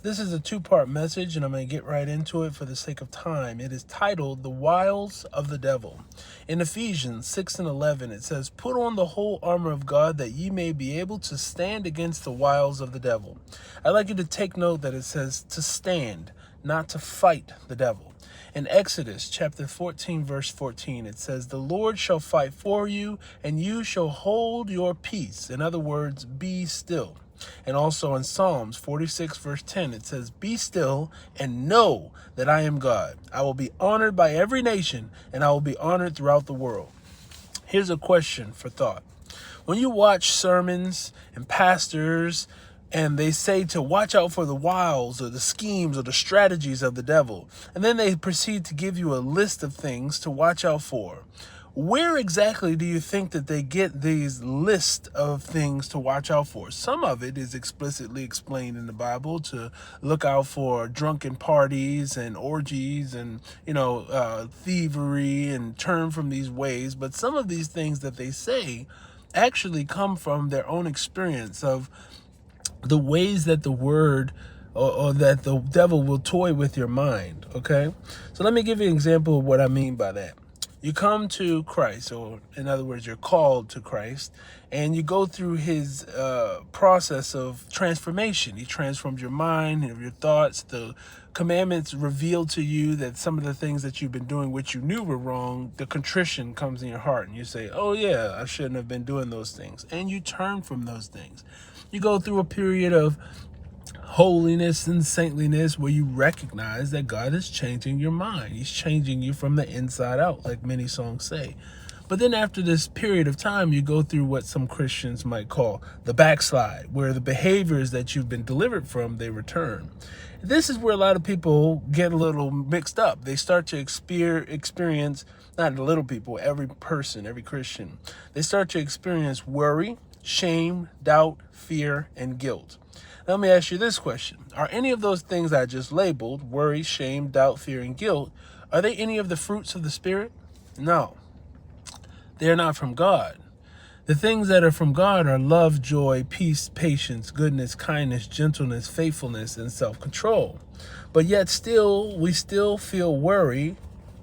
This is a two-part message, and I'm going to get right into it for the sake of time. It is titled, The Wiles of the Devil. In Ephesians 6 and 11, it says, Put on the whole armor of God, that ye may be able to stand against the wiles of the devil. I'd like you to take note that it says to stand, not to fight the devil. In Exodus chapter 14, verse 14, it says, The Lord shall fight for you, and you shall hold your peace. In other words, be still. And also in Psalms 46, verse 10, it says, Be still and know that I am God. I will be honored by every nation, and I will be honored throughout the world. Here's a question for thought. When you watch sermons and pastors, and they say to watch out for the wiles or the schemes or the strategies of the devil, and then they proceed to give you a list of things to watch out for, where exactly do you think that they get these lists of things to watch out for? Some of it is explicitly explained in the Bible to look out for drunken parties and orgies and, thievery and turn from these ways. But some of these things that they say actually come from their own experience of the ways that the word or that the devil will toy with your mind, okay? So let me give you an example of what I mean by that. You come to Christ, or in other words, you're called to Christ, and you go through his process of transformation. He transforms your mind and your thoughts. The commandments reveal to you that some of the things that you've been doing, which you knew were wrong, the contrition comes in your heart, and you say, oh yeah, I shouldn't have been doing those things. And you turn from those things. You go through a period of holiness and saintliness where you recognize that God is changing your mind. He's changing you from the inside out, like many songs say. But then after this period of time, you go through what some Christians might call the backslide, where the behaviors that you've been delivered from, they return. This is where a lot of people get a little mixed up. They start to experience, not a little people, every person, every Christian, they start to experience worry, shame, doubt, fear, and guilt. Let me ask you this question. Are any of those things I just labeled, worry, shame, doubt, fear, and guilt, are they any of the fruits of the Spirit? No. They are not from God. The things that are from God are love, joy, peace, patience, goodness, kindness, gentleness, faithfulness, and self-control. But yet we still feel worry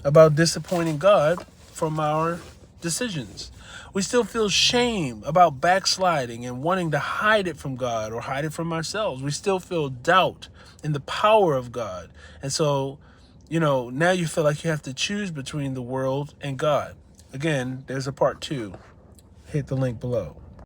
about disappointing God from our decisions. We still feel shame about backsliding and wanting to hide it from God or hide it from ourselves. We still feel doubt in the power of God. And so, now you feel like you have to choose between the world and God. Again, there's a part 2. Hit the link below.